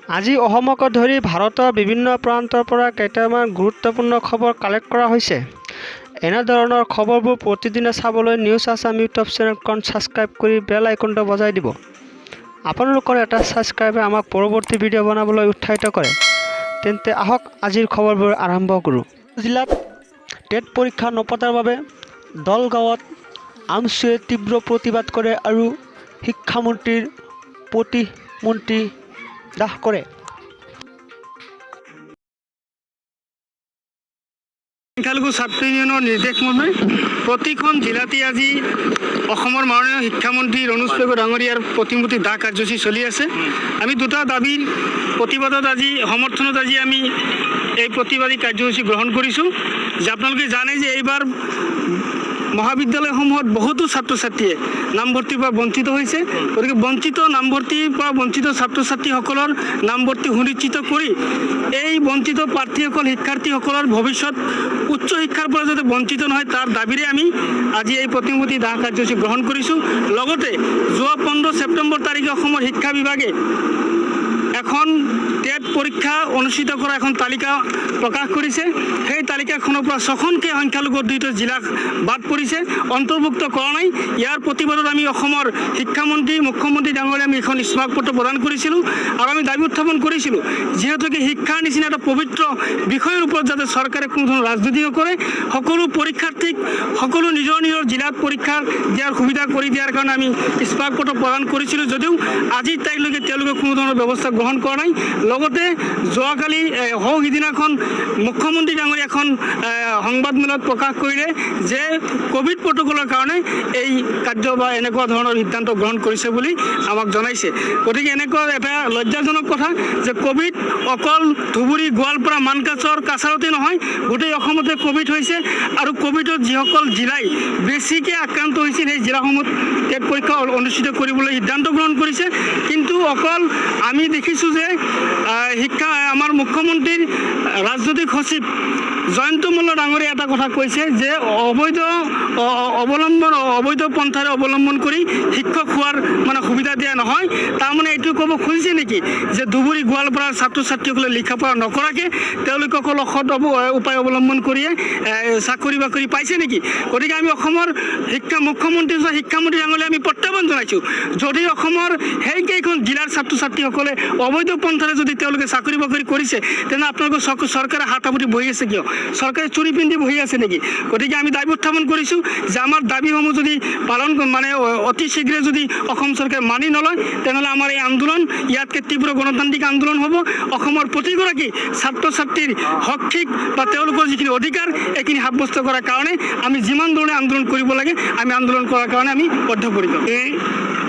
আজি অসমকে ধৰি ভাৰতৰ বিভিন্ন প্ৰান্তৰ পৰা কেইটামান গুৰুত্বপূৰ্ণ খবৰ কালেক্ট কৰা হৈছে। এনেধৰণৰ খবৰবোৰ প্ৰতিদিনে চাবলৈ নিউজ আছাম ইউটিউব চেনেলখন ছাবস্ক্ৰাইব কৰি বেল আইকনটো বজাই দিব। আপোনালোকৰ এটা ছাবস্ক্ৰাইবে আমাক পৰৱৰ্তী ভিডিঅ' বনাবলৈ উৎসাহিত কৰে। তেন্তে আহক আজিৰ খবৰবোৰ আৰম্ভ কৰোঁ। জিলাত টেট পৰীক্ষা নপতাৰ বাবে দলগাঁৱত আমছুৱে তীব্ৰ প্ৰতিবাদ কৰে আৰু শিক্ষামন্ত্ৰীৰ প্ৰতিমন্ত্ৰী দাহ কৰে। সংখ্যালঘু ছাত্ৰ ইউনিয়নৰ নিৰ্দেশ মৰ্মে প্ৰতিখন জিলাতে আজি অসমৰ মাননীয় শিক্ষামন্ত্ৰী ৰণোজ পেগু ডাঙৰীয়াৰ প্ৰতিমূৰ্তি দাহ কাৰ্যসূচী চলি আছে। আমি দুটা দাবীৰ প্ৰতিবাদত আজি সমৰ্থনত আজি আমি এই প্ৰতিবাদী কাৰ্যসূচী গ্ৰহণ কৰিছোঁ। যে আপোনালোকে জানে যে এইবাৰ মহাবিদ্যালয়সমূহত বহুতো ছাত্ৰ ছাত্ৰীয়ে নামভৰ্তিৰ পৰা বঞ্চিত হৈছে। গতিকে বঞ্চিত নামভৰ্তিৰ পৰা বঞ্চিত ছাত্ৰ ছাত্ৰীসকলৰ নামভৰ্তি সুনিশ্চিত কৰি এই বঞ্চিত প্ৰাৰ্থীসকল শিক্ষাৰ্থীসকলৰ ভৱিষ্যত উচ্চ শিক্ষাৰ পৰা যাতে বঞ্চিত নহয় তাৰ দাবীৰে আমি আজি এই প্ৰতিমূৰ্তি দাহ কাৰ্যসূচী গ্ৰহণ কৰিছোঁ। লগতে যোৱা 15 ছেপ্টেম্বৰ তাৰিখে অসমৰ শিক্ষা বিভাগে এখন টেট পৰীক্ষা অনুষ্ঠিত কৰা এখন তালিকা প্ৰকাশ কৰিছে। সেই তালিকাখনৰ পৰা 6খনকৈ সংখ্যালঘু অধ্যুষিত জিলা বাদ পৰিছে, অন্তৰ্ভুক্ত কৰা নাই। ইয়াৰ প্ৰতিবাদত আমি অসমৰ শিক্ষামন্ত্ৰী মুখ্যমন্ত্ৰী ডাঙৰীয়া আমি এখন স্মাৰকপত্ৰ প্ৰদান কৰিছিলোঁ আৰু আমি দাবী উত্থাপন কৰিছিলোঁ যিহেতুকে শিক্ষাৰ নিচিনা এটা পবিত্ৰ বিষয়ৰ ওপৰত যাতে চৰকাৰে কোনো ধৰণৰ ৰাজনীতি নকৰে, সকলো পৰীক্ষাৰ্থীক সকলো নিজৰ নিজৰ জিলাত পৰীক্ষা দিয়াৰ সুবিধা কৰি দিয়াৰ কাৰণে আমি স্মাৰকপত্ৰ প্ৰদান কৰিছিলোঁ। যদিও আজিৰ তাৰিখলৈকে তেওঁলোকে কোনো ধৰণৰ ব্যৱস্থা গ্ৰহণ কৰা নাই। লগতে যোৱাকালি সিদিনাখন মুখ্যমন্ত্ৰী ডাঙৰীয়া এখন সংবাদমেলত প্ৰকাশ কৰিলে যে কোভিড প্ৰট'কলৰ কাৰণে এই কাৰ্য বা এনেকুৱা ধৰণৰ সিদ্ধান্ত গ্ৰহণ কৰিছে বুলি আমাক জনাইছে। গতিকে এনেকুৱা এটা লজ্জাজনক কথা যে কোভিড অকল ধুবুৰী গোৱালপাৰা মানকাছৰ কাছাৰতে নহয়, গোটেই অসমতে কোভিড হৈছে আৰু কোভিডত যিসকল জিলাই বেছিকৈ আক্ৰান্ত হৈছিল সেই জিলাসমূহত টেট পৰীক্ষা অনুষ্ঠিত কৰিবলৈ সিদ্ধান্ত গ্ৰহণ কৰিছে। কিন্তু অকল আমি দেখিছোঁ যে আমাৰ মুখ্যমন্ত্ৰীৰ ৰাজনৈতিক সচিব জয়ন্ত মল্ল ডাঙৰীয়া এটা কথা কৈছে যে অবৈধ পন্থাৰে অৱলম্বন কৰি শিক্ষক হোৱাৰ সুবিধা দিয়া নহয়। তাৰমানে এইটো ক'ব খুজিছে নেকি যে ধুবুৰী গোৱালপাৰাৰ ছাত্ৰ ছাত্ৰীসকলে লিখা পঢ়া নকৰাকৈ তেওঁলোকে অকল অসৎ উপায় অৱলম্বন কৰিয়ে চাকৰি বাকৰি পাইছে নেকি? গতিকে আমি অসমৰ মুখ্যমন্ত্ৰী শিক্ষামন্ত্ৰী ডাঙৰীয়া আমি প্ৰত্যাহ্বান জনাইছোঁ, যদি অসমৰ সেইকেইখন জিলাৰ ছাত্ৰ ছাত্ৰীসকলে অবৈধ পন্থাৰে যদি তেওঁলোকে চাকৰি বাকৰি কৰিছে তেনে আপোনালোকৰ চৰকাৰে হাত সাৱটি বহি আছে কিয়? চৰকাৰে চুৰি পিন্ধি বহি আছে নেকি? গতিকে আমি দাবী উত্থাপন কৰিছোঁ যে আমাৰ দাবীসমূহ যদি পালন অতি শীঘ্ৰে যদি অসম চৰকাৰে মানি নলয় তেনেহ'লে আমাৰ এই আন্দোলন ইয়াতকৈ তীব্ৰ গণতান্ত্ৰিক আন্দোলন হ'ব। অসমৰ প্ৰতিগৰাকী ছাত্ৰ ছাত্ৰীৰ শৈক্ষিক বা তেওঁলোকৰ যিখিনি অধিকাৰ এইখিনি সাব্যস্ত কৰাৰ কাৰণে আমি যিমান ধৰণে আন্দোলন কৰিব লাগে আমি আন্দোলন কৰাৰ কাৰণে আমি বদ্ধপৰিকৰ। এই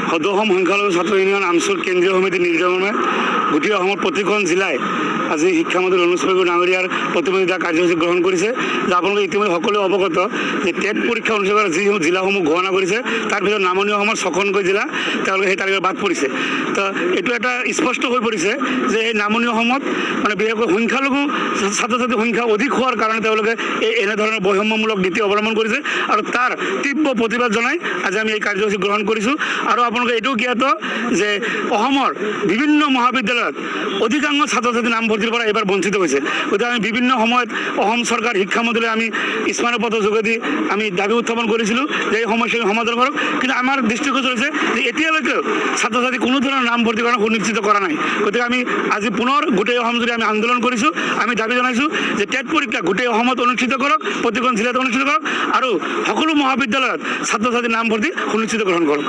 সদৌ অসম সংখ্যালঘু ছাত্ৰ ইউনিয়ন আমছুৰ কেন্দ্ৰীয় সমিতিৰ নিৰ্দেশমৰ্মে গোটেই অসমৰ প্ৰতিখন জিলাই আজি শিক্ষামন্ত্ৰী ৰণোজ পেগু ডাঙৰীয়াৰ প্ৰতিমূৰ্তি দাহ কাৰ্যসূচী গ্ৰহণ কৰিছে। যে আপোনালোকে ইতিমধ্যে সকলোৱে অৱগত যে টেট পৰীক্ষা অনুষ্ঠিত কৰা যিসমূহ জিলাসমূহ ঘোষণা কৰিছে তাৰ ভিতৰত নামনি অসমৰ 6খনকৈ জিলা তেওঁলোকে সেই তালিকাত বাদ পৰিছে। তো এইটো এটা স্পষ্ট হৈ পৰিছে যে এই নামনি অসমত বিশেষকৈ সংখ্যালঘু ছাত্ৰ ছাত্ৰীৰ সংখ্যা অধিক হোৱাৰ কাৰণে তেওঁলোকে এনেধৰণৰ বৈষম্যমূলক নীতি অৱলম্বন কৰিছে আৰু তাৰ তীব্ৰ প্ৰতিবাদ জনাই আজি আমি এই কাৰ্যসূচী গ্ৰহণ কৰিছোঁ। আৰু আপোনালোকে এইটো জ্ঞাত যে অসমৰ বিভিন্ন মহাবিদ্যালয়ত অধিকাংশ ছাত্ৰ ছাত্ৰী নামভৰ্তিৰ পৰা এইবাৰ বঞ্চিত হৈছে। গতিকে আমি বিভিন্ন সময়ত অসম চৰকাৰ শিক্ষামন্ত্ৰীলৈ আমি স্মাৰকপত্ৰৰ যোগেদি আমি দাবী উত্থাপন কৰিছিলোঁ যে এই সমস্যাখিনি সমাধান কৰক। কিন্তু আমাৰ দৃষ্টিগোচৰ হৈছে যে এতিয়ালৈকে ছাত্ৰ ছাত্ৰী কোনো ধৰণৰ নামভৰ্তিকৰণ সুনিশ্চিত কৰা নাই। গতিকে আমি আজি পুনৰ গোটেই অসম জুৰি আমি আন্দোলন কৰিছোঁ। আমি দাবী জনাইছোঁ যে টেট পৰীক্ষা গোটেই অসমত অনুষ্ঠিত কৰক, প্ৰতিখন জিলাত অনুষ্ঠিত কৰক আৰু সকলো মহাবিদ্যালয়ত ছাত্ৰ ছাত্ৰীৰ নামভৰ্তি সুনিশ্চিত গ্ৰহণ কৰক।